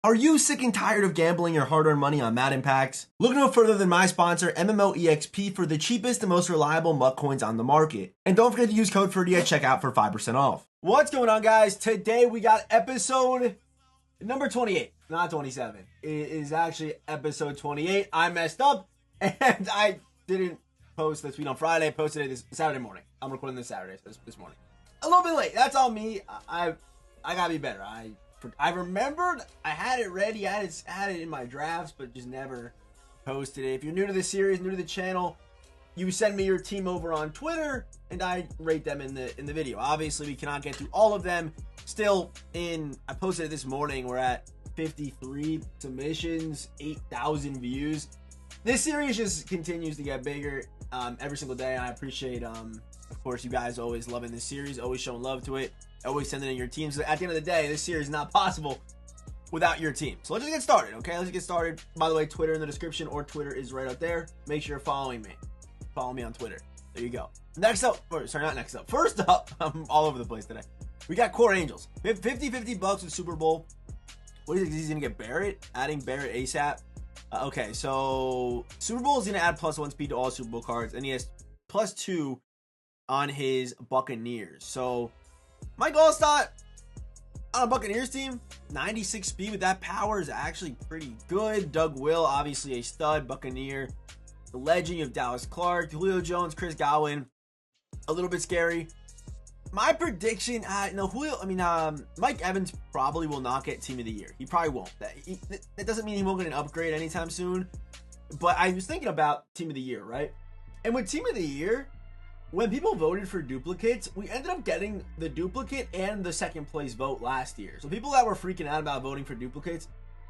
Are you sick and tired of gambling your hard-earned money on Madden packs? Look no further than my sponsor, MMOEXP, for the cheapest and most reliable MUT coins on the market. And don't forget to use code Ferdy at checkout for 5% off. What's going on, guys? Today we got episode number 28, not 27. It is actually episode 28. I messed up, and I didn't post this tweet on Friday. I posted it this Saturday morning. I'm recording this Saturday, this morning. A little bit late. That's on me. I gotta be better. I remembered I had it ready, I had it in my drafts, but just never posted it. If you're new to the series, new to the channel, you send me your team over on Twitter, and I rate them in the video. Obviously, we cannot get to all of them. Still, I posted it this morning. We're at 53 submissions, 8,000 views. This series just continues to get bigger every single day. I appreciate, of course, you guys always loving this series, always showing love to it. Always sending in your teams. At the end of the day, this series is not possible without your team. So let's just get started, okay? Let's get started. By the way, Twitter in the description, or Twitter is right up there. Make sure you're following me. Follow me on Twitter. There you go. Next up, sorry, not next up. First up, I'm all over the place today. We got Core Angels. We have 50-50 bucks with Super Bowl. What do you think? He's going to get Barrett? Adding Barrett ASAP. Okay, so Super Bowl is going to add +1 speed to all Super Bowl cards, and he has +2 on his Buccaneers. So Mike Allstott on a Buccaneers team, 96 speed with that power is actually pretty good. Doug Will, obviously a stud Buccaneer. The legend, you have Dallas Clark, Julio Jones, Chris Godwin, a little bit scary. My prediction, Mike Evans probably will not get Team of the Year. He probably won't. That doesn't mean he won't get an upgrade anytime soon. But I was thinking about Team of the Year, right? And with Team of the Year, when people voted for duplicates, we ended up getting the duplicate and the second place vote last year. So people that were freaking out about voting for duplicates,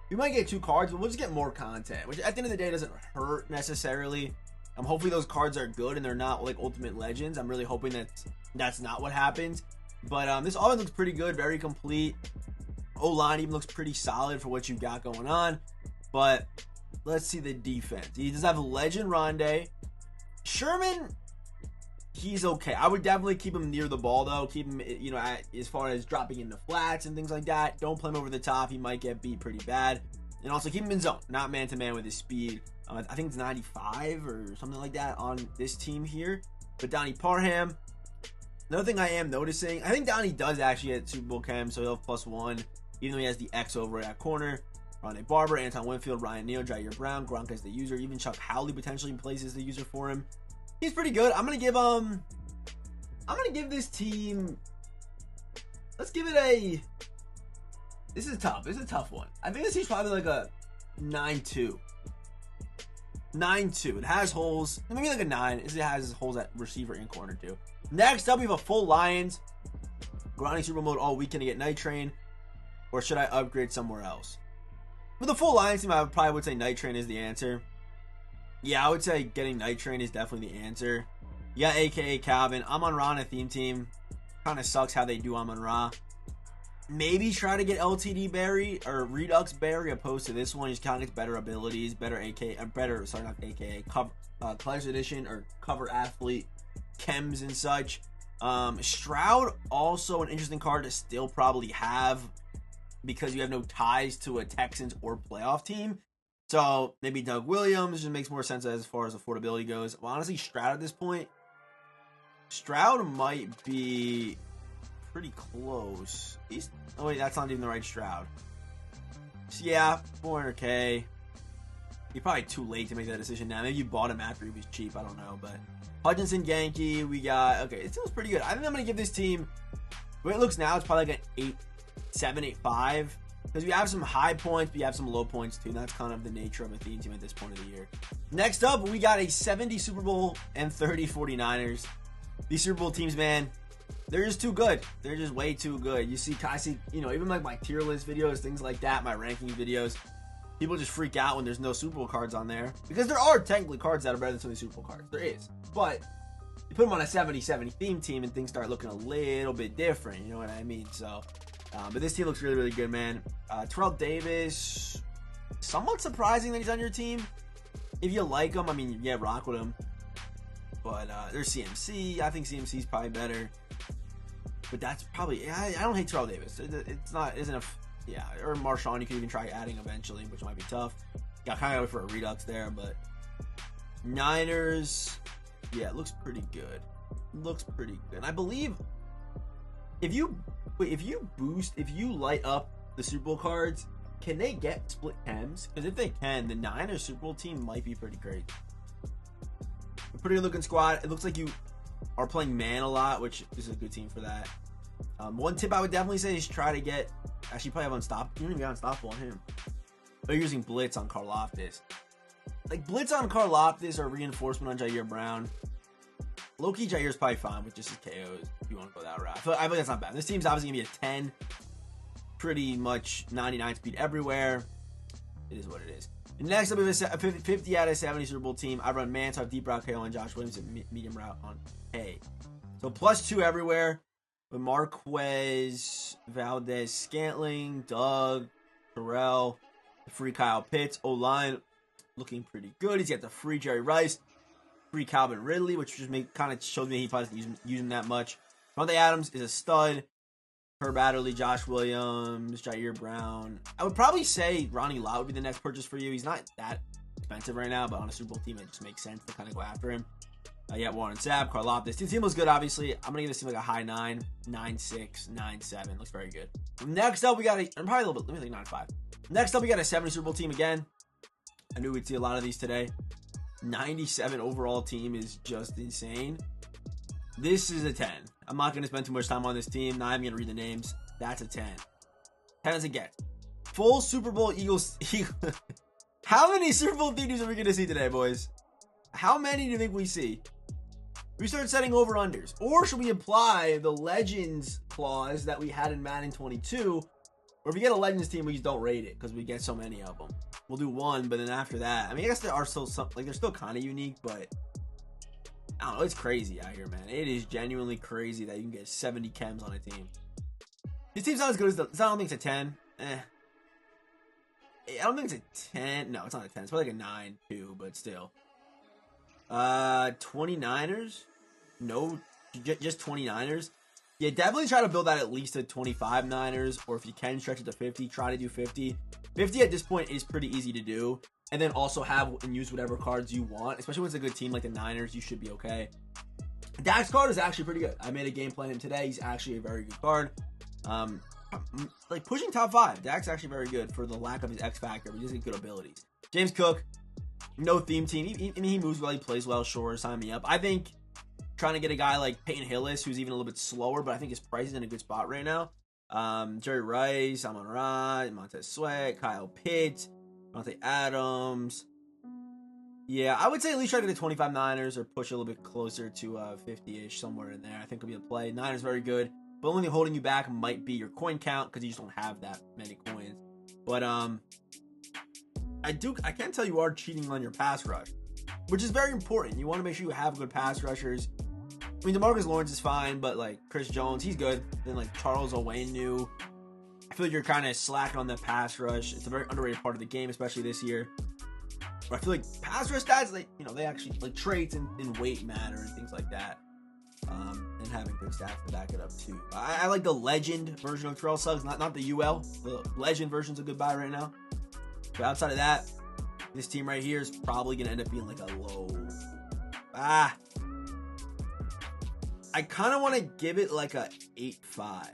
we might get 2 cards, but we'll just get more content, which at the end of the day doesn't hurt necessarily. Hopefully those cards are good and they're not like Ultimate Legends. I'm really hoping that that's not what happens. But this offense looks pretty good, very complete. O-line even looks pretty solid for what you got going on. But let's see the defense. He does have Legend Rondé. Sherman, he's okay. I would definitely keep him near the ball, though. Keep him, as far as dropping into flats and things like that. Don't play him over the top. He might get beat pretty bad. And also keep him in zone, not man-to-man with his speed. I think it's 95 or something like that on this team here. But Donnie Parham. Another thing I am noticing, I think Donnie does actually get Super Bowl chem, so he'll have +1, even though he has the X over at corner. Rondé Barber, Anton Winfield, Ryan Neal, Jair Brown, Gronk as the user. Even Chuck Howley potentially places the user for him. He's pretty good. I'm gonna give this team. Let's give it a. This is tough. This is a tough one. I think this team's probably like a 9-2. 9-2. It has holes. Maybe like a 9. It has holes at receiver and corner too. Next up, we have a full Lions. Grinding Super Bowl mode all weekend to get Night Train, or should I upgrade somewhere else? With the full Lions team, I probably would say Night Train is the answer. Yeah, I would say getting Night Train is definitely the answer. Yeah, AKA Calvin. Amon-Ra on a theme team. Kind of sucks how they do Amon-Ra. Maybe try to get LTD Barry or Redux Barry opposed to this one. He's kind of gets better abilities, better Collector's Edition or cover athlete, chems and such. Stroud, also an interesting card to still probably have because you have no ties to a Texans or playoff team. So maybe Doug Williams just makes more sense as far as affordability goes. Well, honestly, Stroud at this point, Stroud might be pretty close. Oh wait, that's not even the right Stroud. So yeah, 400K. You're probably too late to make that decision now. Maybe you bought him after he was cheap. I don't know, but Hutchinson, Yankee. We got it feels pretty good. I think I'm gonna give this team. The way it looks now, it's probably like an 8-7, 8-5. Because we have some high points, but you have some low points too. And that's kind of the nature of a theme team at this point of the year. Next up, we got a 70 Super Bowl and 30 49ers. These Super Bowl teams, man, they're just too good. They're just way too good. I see, even like my tier list videos, things like that, my ranking videos. People just freak out when there's no Super Bowl cards on there. Because there are technically cards that are better than some of the Super Bowl cards. There is. But you put them on a 70-70 theme team and things start looking a little bit different. You know what I mean? So, but this team looks really, really good, man. Terrell Davis, somewhat surprising that he's on your team. If you like him, rock with him. But there's CMC. I think CMC is probably better. But that's probably, I don't hate Terrell Davis. It's not, isn't a Yeah, or Marshawn, you can even try adding eventually, which might be tough. Got kind of go for a redux there, but Niners, yeah, it looks pretty good. Looks pretty good. And I believe if you light up the Super Bowl cards, can they get split chems? Because if they can, the Niners Super Bowl team might be pretty great. A pretty good looking squad. It looks like you are playing man a lot, which is a good team for that. One tip I would definitely say is try to get. Actually, probably have Unstoppable. You don't even got Unstoppable on him. But you're using Blitz on Karlaftis. Like, Blitz on Karlaftis or Reinforcement on Jair Brown. Low-key, Jair's probably fine with just his KOs if you want to go that route. I feel like that's not bad. This team's obviously going to be a 10. Pretty much 99 speed everywhere. It is what it is. And next up, we have a 50 out of 70 Super Bowl team. I run man, so I have deep route KO on Josh Williams and medium route on K. So +2 everywhere. With Marquez, Valdez, Scantling, Doug, Terrell, the free Kyle Pitts, O-line looking pretty good. He's got the free Jerry Rice, free Calvin Ridley, which just kind of shows me he probably doesn't use him that much. Devontae Adams is a stud. Herb Adderley, Josh Williams, Jair Brown. I would probably say Ronnie Lott would be the next purchase for you. He's not that expensive right now, but on a Super Bowl team, it just makes sense to kind of go after him. Yeah, Warren Sapp, Karlaftis. This team looks good, obviously. I'm going to give this team like a high 9, 9.6, 9.7. Looks very good. Next up, we got probably a little bit, let me think 9.5. Next up, we got a 70 Super Bowl team again. I knew we'd see a lot of these today. 97 overall team is just insane. This is a 10. I'm not going to spend too much time on this team. Not even going to read the names. That's a 10. 10 as it gets. Full Super Bowl Eagles. How many Super Bowl themes are we going to see today, boys? How many do you think we see? We start setting over-unders. Or should we apply the Legends clause that we had in Madden 22? Or if you get a Legends team, we just don't rate it because we get so many of them. We'll do one, but then after that, I mean, I guess there are still some, like, they're still kind of unique, but I don't know, it's crazy out here, man. It is genuinely crazy that you can get 70 chems on a team. This team's not as good as I don't think it's a 10. I don't think it's a 10. No, it's not a 10. It's probably like a 9, too, but still. 29ers? No, just 29ers. Yeah, definitely try to build that at least a 25 Niners, or if you can stretch it to 50, try to do 50. 50 at this point is pretty easy to do, and then also have and use whatever cards you want, especially when it's a good team like the Niners. You should be okay. Dak's card is actually pretty good. I made a game plan him today. He's actually a very good card. Like pushing top 5. Dak's actually very good for the lack of his X factor, but he has good abilities. James Cook, no theme team. He moves well, he plays well. Sure, sign me up. I think trying to get a guy like Peyton Hillis, who's even a little bit slower, but I think his price is in a good spot right now. Jerry Rice, Amon Ra, Montez Sweat, Kyle Pitts, Devontae Adams. Yeah, I would say at least try to get the 25 Niners or push a little bit closer to 50-ish, somewhere in there. I think will be the play. Niners very good, but the only thing holding you back might be your coin count because you just don't have that many coins. But I can tell you are cheating on your pass rush, which is very important. You want to make sure you have good pass rushers. I mean, DeMarcus Lawrence is fine, but like Chris Jones, he's good. Then like Charles Owenu, I feel like you're kind of slacking on the pass rush. It's a very underrated part of the game, especially this year. But I feel like pass rush stats, they actually like traits and weight matter and things like that. And having good stats to back it up too. I like the legend version of Terrell Suggs, not the UL. The legend version's a good buy right now. But outside of that, this team right here is probably going to end up being like a low. I kind of want to give it like a 8.5.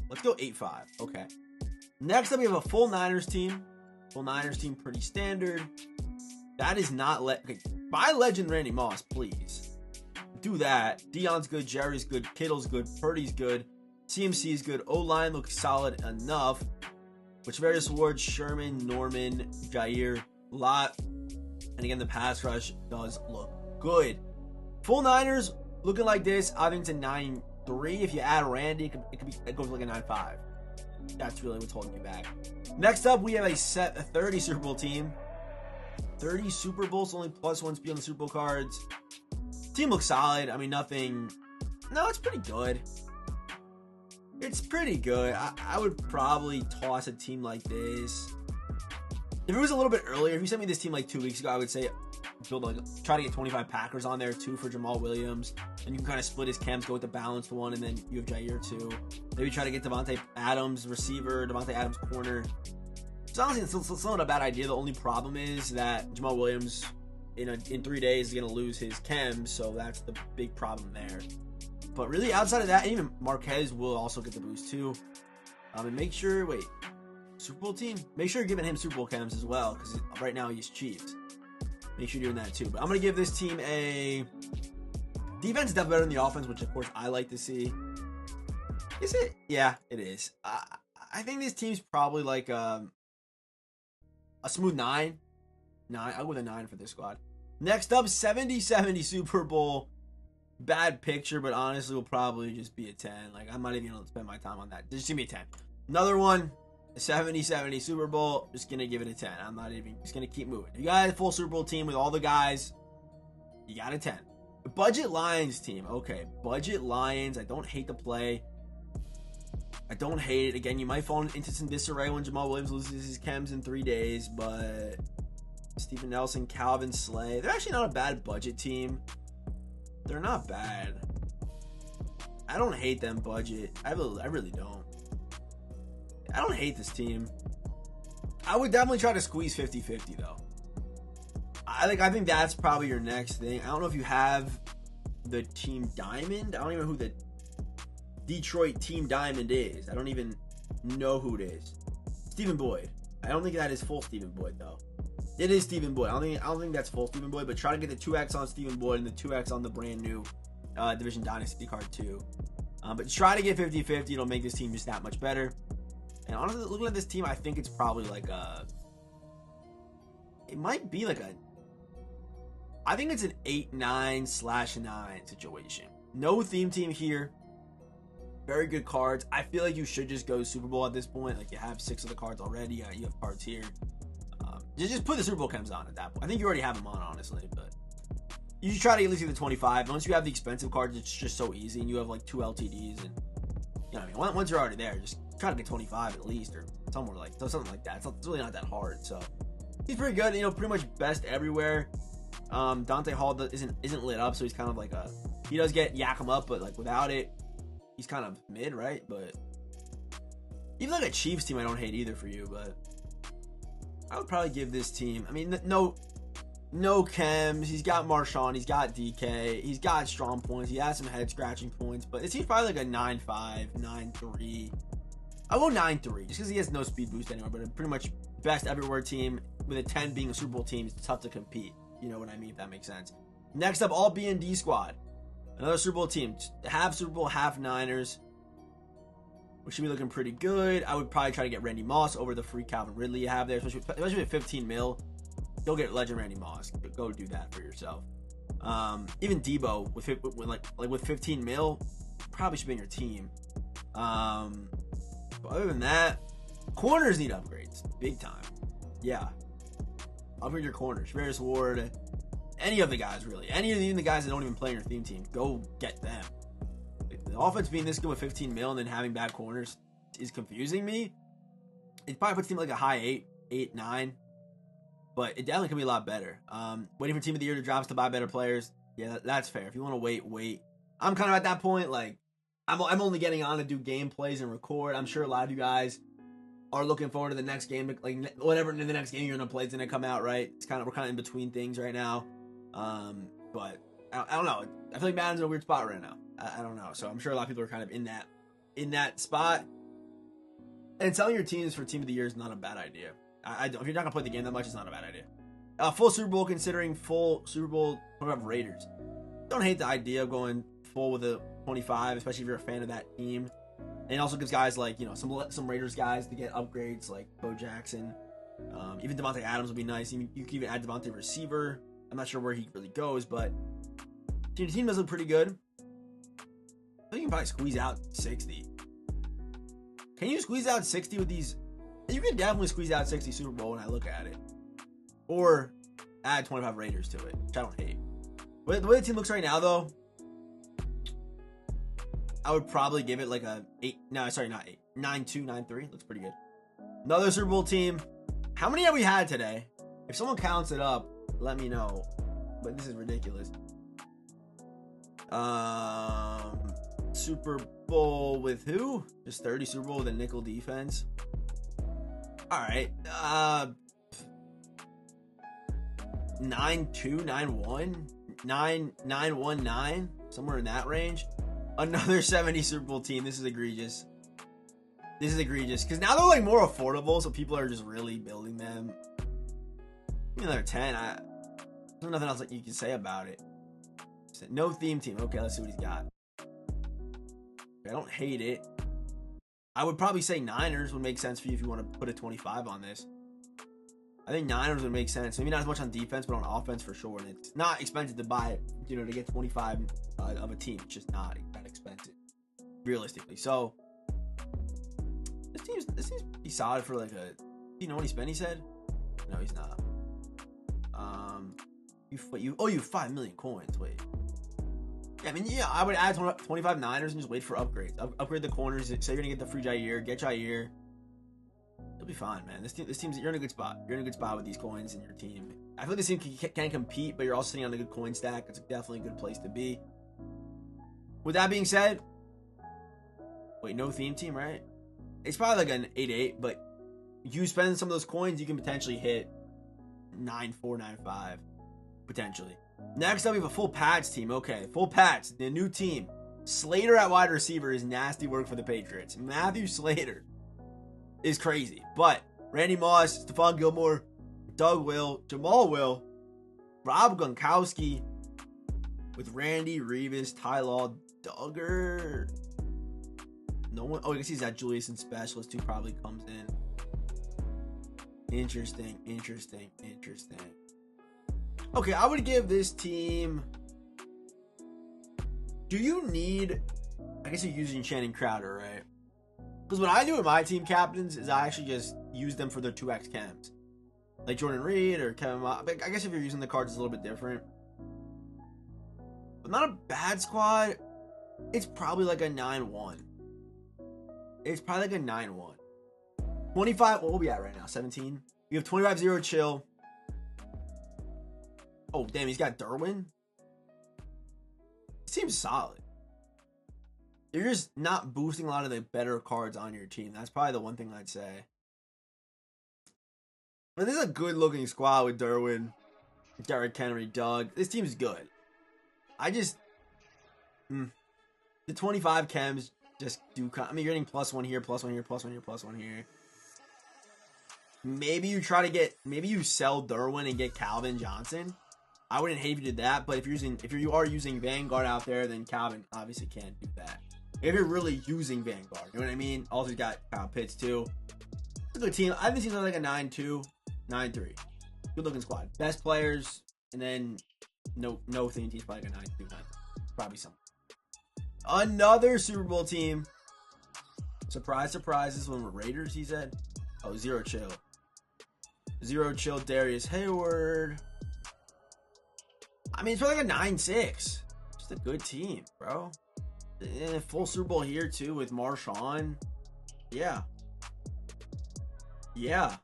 Let's go 8.5. Okay. Next up, we have a full Niners team. Full Niners team, pretty standard. That is not okay. Buy legend Randy Moss, please. Do that. Deion's good. Jerry's good. Kittle's good. Ferdy's good. CMC is good. O-line looks solid enough. Which various awards: Sherman, Norman, Jair, Lott. And again, the pass rush does look good. Full Niners looking like this. I think it's a 9.3. If you add Randy, it goes like a 9.5. That's really what's holding you back. Next up, we have a 30 Super Bowl team. 30 Super Bowls, only +1 speed on the Super Bowl cards. Team looks solid. I mean, nothing. No, it's pretty good. It's pretty good. I would probably toss a team like this. If it was a little bit earlier, if you sent me this team like 2 weeks ago, I would say build like try to get 25 Packers on there, 2 for Jamal Williams, and you can kind of split his chems, go with the balanced one, and then you have Jair 2. Maybe try to get Devontae Adams receiver, Devontae Adams corner. So honestly, it's not a bad idea. The only problem is that Jamal Williams in 3 days is going to lose his chems, so that's the big problem there. But really, outside of that, even Marquez will also get the boost too. And make sure, Super Bowl team? Make sure you're giving him Super Bowl chems as well, because right now he's Chiefs. Make sure you're doing that too. But I'm going to give this team a defense is definitely better than the offense, which of course I like to see. Is it? Yeah, it is. I think this team's probably like a smooth 9. I'll go with a 9 for this squad. Next up, 70-70 Super Bowl. Bad picture, but honestly will probably just be a 10. Like, I'm not even going to spend my time on that. Just give me a 10. Another one, 70-70 Super Bowl. Just going to give it a 10. I'm not even, just going to keep moving. If you got a full Super Bowl team with all the guys, you got a 10. The Budget Lions team. Okay, Budget Lions. I don't hate the play. I don't hate it. Again, you might fall into some disarray when Jamal Williams loses his chems in 3 days, but Steven Nelson, Calvin Slay. They're actually not a bad budget team. They're not bad. I don't hate them budget. I really don't. I don't hate this team. I would definitely try to squeeze 50-50 though. I think that's probably your next thing. I don't know if you have the Team Diamond. I don't even know who the Detroit Team Diamond is. I don't even know who it is. Stephen Boyd. I don't think that is full Stephen Boyd though. It is Stephen Boyd. I don't think that's full Stephen Boyd, but try to get the 2x on Stephen Boyd and the 2x on the brand new Division Dynasty card too. But try to get 50-50. It'll make this team just that much better. And honestly, looking at this team, I think it's probably like it might be like I think it's an 8-9/9 situation. No theme team here. Very good cards. I feel like you should just go Super Bowl at this point. Like, you have 6 of the cards already. You have cards here. Just put the Super Bowl chems on at that point. I think you already have them on, honestly, but you should try to at least get the 25. Once you have the expensive cards, it's just so easy, and you have like 2 LTDs, and you know what I mean. Once you're already there, just try to get 25 at least, or something like that. It's really not that hard. So he's pretty good. You know, pretty much best everywhere. Dante Hall isn't lit up, so he's kind of like he does get yak him up, but like without it, he's kind of mid, right? But even like a Chiefs team, I don't hate either for you, but I would probably give this team, I mean, no chems. He's got Marshawn. He's got DK. He's got strong points. He has some head-scratching points. But it seems probably like a 9-5, 9-3. I'll go 9-3 just because he has no speed boost anymore. But a pretty much best everywhere team with a 10 being a Super Bowl team, it's tough to compete. You know what I mean, if that makes sense. Next up, all B&D squad. Another Super Bowl team. Half Super Bowl, half Niners. We should be looking pretty good. I would probably try to get Randy Moss over the free Calvin Ridley you have there, especially at 15 mil. Go get Legend Randy Moss. Go do that for yourself. Even Debo with 15 mil, probably should be in your team. But other than that, corners need upgrades, big time. Yeah, upgrade your corners. Ferris Ward, any of the guys really, even the guys that don't even play in your theme team, go get them. The offense being this good with 15 mil and then having bad corners is confusing me. It probably puts the team like a high 8, 9. But it definitely can be a lot better. Waiting for Team of the Year to drop to buy better players. Yeah, that's fair. If you want to wait. I'm kind of at that point. Like, I'm only getting on to do gameplays and record. I'm sure a lot of you guys are looking forward to the next game. Like, whatever the next game you're going to play is going to come out, right? We're kind of in between things right now. But I don't know. I feel like Madden's in a weird spot right now. I don't know. So I'm sure a lot of people are kind of in that spot. And selling your teams for Team of the Year is not a bad idea. If you're not going to play the game that much, it's not a bad idea. Full Super Bowl, considering full Super Bowl, what about Raiders? Don't hate the idea of going full with a 25, especially if you're a fan of that team. And it also gives guys like, you know, some Raiders guys to get upgrades like Bo Jackson. Even Devontae Adams would be nice. You can even add Devontae receiver. I'm not sure where he really goes, but the team does look pretty good. I think you can probably squeeze out 60. Can you squeeze out 60 with these? You can definitely squeeze out 60 Super Bowl when I look at it. Or add 25 Raiders to it, which I don't hate. But the way the team looks right now, though, I would probably give it like a 8. No, sorry, not 8. 9-2, 9-3. Looks pretty good. Another Super Bowl team. How many have we had today? If someone counts it up, let me know. But this is ridiculous. Super Bowl with who? Just 30 Super Bowl with a nickel defense. All right. 9-2, 9-1, 9-1-9, somewhere in that range. Another 70 Super Bowl team. This is egregious. This is egregious because now they're like more affordable, so people are just really building them. Give me another 10. There's nothing else that you can say about it. No theme team. Okay, let's see what he's got. I don't hate it. I would probably say Niners would make sense for you if you want to put a 25 on this. I think Niners would make sense. Maybe not as much on defense, but on offense for sure. And it's not expensive to buy, to get 25 of a team. It's just not that expensive, realistically. So this seems pretty solid for like a. You know what he spent? He said, no, he's not. You 5 million coins. Wait. Yeah, I mean, yeah, I would add 25 Niners and just wait for upgrades. Upgrade the corners. Say you're gonna get the free Jair, get Jair. You'll be fine, man. This team's you're in a good spot. You're in a good spot with these coins in your team. I feel like this team can compete, but you're also sitting on a good coin stack. It's definitely a good place to be. With that being said, wait, no theme team, right? It's probably like an 8-8, but you spend some of those coins, you can potentially hit 9-4, 9-5, potentially. Next up, we have a full Pats team. Okay, full Pats, the new team. Slater at wide receiver is nasty work for the Patriots. Matthew Slater is crazy. But Randy Moss, Stephon Gilmore, Doug Will, Jamal Will, Rob Gronkowski with Randy, Revis, Ty Law, Duggar. No one. Oh, I guess he's that Julius and specialist who probably comes in. Interesting. Okay, I would give this team. Do you need? I guess you're using Shannon Crowder, right? Because what I do with my team captains is I actually just use them for their 2x chems, like Jordan Reed or Kevin. I guess if you're using the cards, it's a little bit different. But not a bad squad. It's probably like a 9-1. It's probably like a 9-1. 25. What will we at right now? 17. You have 25-0 chill. Oh, damn, he's got Derwin. Seems solid. You're just not boosting a lot of the better cards on your team. That's probably the one thing I'd say. But this is a good-looking squad with Derwin, Derrick Henry, Doug. This team's good. I just... the 25 chems just do... I mean, you're getting +1 here, +1 here, +1 here, +1 here. Maybe you try to get... Maybe you sell Derwin and get Calvin Johnson. I wouldn't hate if you did that, but if you are using Vanguard out there, then Calvin obviously can't do that. If you're really using Vanguard, you know what I mean? Also, you got Kyle Pitts too. It's a good team. I think it's like a 9-2, 9-3. Good looking squad. Best players, and then no theme team's probably like a 9-2, 9. Probably something. Another Super Bowl team. Surprise, surprise. This one with Raiders, he said. Oh, 0 chill. 0 chill, Darius Hayward. I mean, it's probably like a 9-6. Just a good team, bro. Full Super Bowl here, too, with Marshawn. Yeah. 9-7,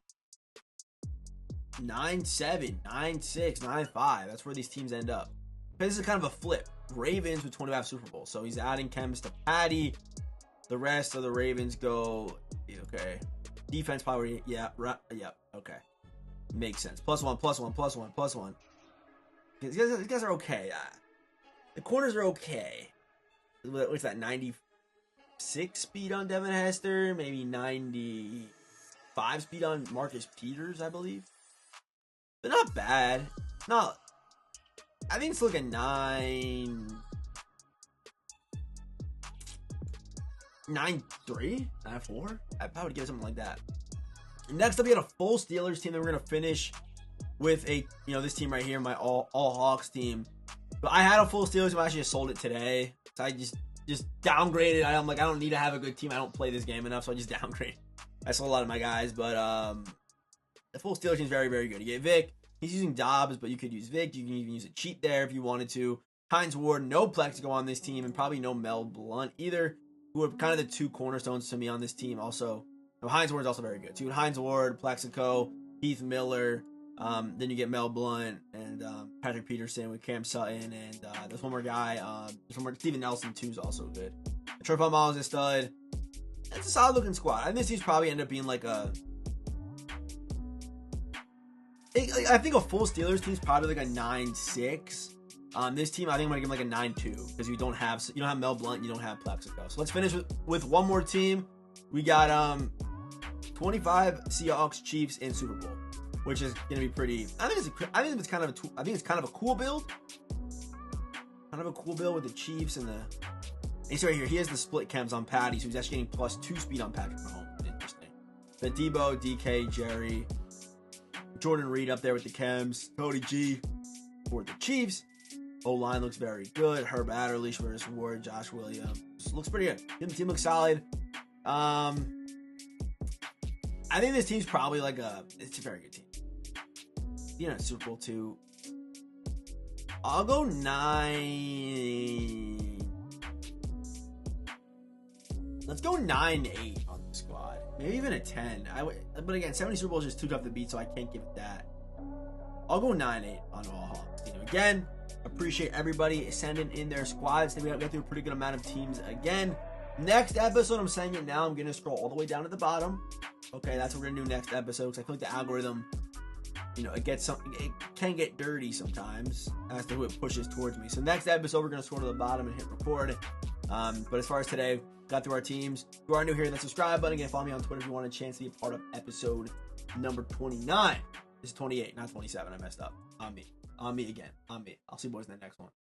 9-6, 9-5. That's where these teams end up. This is kind of a flip. Ravens with 25 Super Bowls. So he's adding chems to Patty. The rest of the Ravens go... Okay. Defense power. Yeah. Okay. Makes sense. +1, +1, +1, +1. These guys are okay. The corners are okay. What's that? 96 speed on Devin Hester, maybe 95 speed on Marcus Peters, I believe. But not bad. Not. I think it's like a 9-3, 9-4. I probably would give it something like that. Next up, we got a full Steelers team that we're gonna finish with this team right here, my all Hawks team. But I had a full Steelers team. I actually just sold it today. So I just downgraded. I'm like, I don't need to have a good team. I don't play this game enough, so I just downgrade. I sold a lot of my guys, but the full Steelers team is very, very good. You get Vic. He's using Dobbs, but you could use Vic. You can even use a cheat there if you wanted to. Hines Ward, no Plexico on this team, and probably no Mel Blount either, who are kind of the two cornerstones to me on this team. Also, Hines Ward is also very good too. Hines Ward, Plexico, Heath Miller. Then you get Mel Blount and Patrick Peterson with Cam Sutton, and there's one more guy. Steven Nelson too is also good. Trayvon Mullen is a stud. It's a solid looking squad. I think this team's probably end up being like a. I think a full Steelers team's probably like a 9-6. This team, I think I'm gonna give them like a 9-2 because you don't have Mel Blount, you don't have Plexico. So let's finish with one more team. We got 25 Seahawks, Chiefs, and Super Bowl, which is gonna be pretty. I think it's kind of a cool build. Kind of a cool build with the Chiefs and the. He's right here. He has the split chems on Patty, so he's actually getting +2 speed on Patrick Mahomes. Interesting. Then Debo, DK, Jerry, Jordan Reed up there with the chems. Cody G for the Chiefs. O-line looks very good. Herb Adderley, Sharius Ward, Josh Williams. Looks pretty good. The team looks solid. I think this team's probably like it's a very good team. You know, Super Bowl 2. I'll go 9. Let's go 9-8 on the squad. Maybe even a 10. But again, 70 Super Bowls is just too tough to beat, so I can't give it that. I'll go 9-8 on all Hawks. Again, appreciate everybody sending in their squads. I think we got through a pretty good amount of teams again. Next episode, I'm saying it now, I'm going to scroll all the way down to the bottom. Okay, that's what we're going to do next episode, because I feel like the algorithm, it can get dirty sometimes as to who it pushes towards me. So next episode, we're going to scroll to the bottom and hit record. But as far as today, got through our teams. If you are new here, hit that subscribe button. Again, follow me on Twitter if you want a chance to be a part of episode number 29. This is 28, not 27. I messed up. On me again. On me. I'll see you boys in the next one.